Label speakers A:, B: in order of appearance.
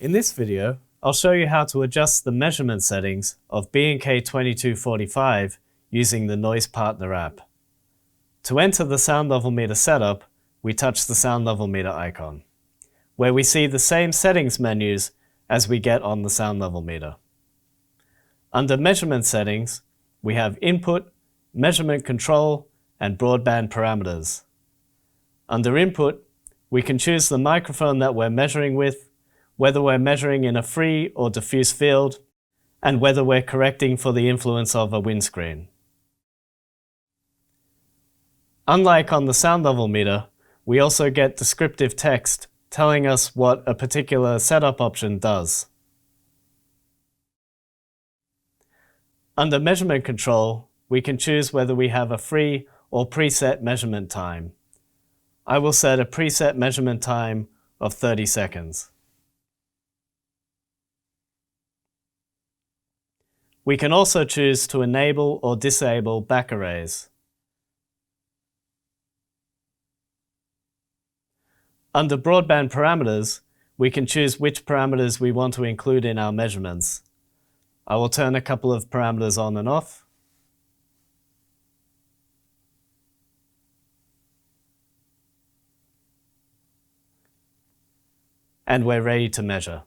A: In this video, I'll show you how to adjust the measurement settings of B&K 2245 using the Noise Partner app. To enter the sound level meter setup, we touch the sound level meter icon, where we see the same settings menus as we get on the sound level meter. Under measurement settings, we have input, measurement control, and broadband parameters. Under input, we can choose the microphone that we're measuring with, whether we're measuring in a free or diffuse field, and whether we're correcting for the influence of a windscreen. Unlike on the sound level meter, we also get descriptive text telling us what a particular setup option does. Under measurement control, we can choose whether we have a free or preset measurement time. I will set a preset measurement time of 30 seconds. We can also choose to enable or disable back arrays. Under broadband parameters, we can choose which parameters we want to include in our measurements. I will turn a couple of parameters on and off. And we're ready to measure.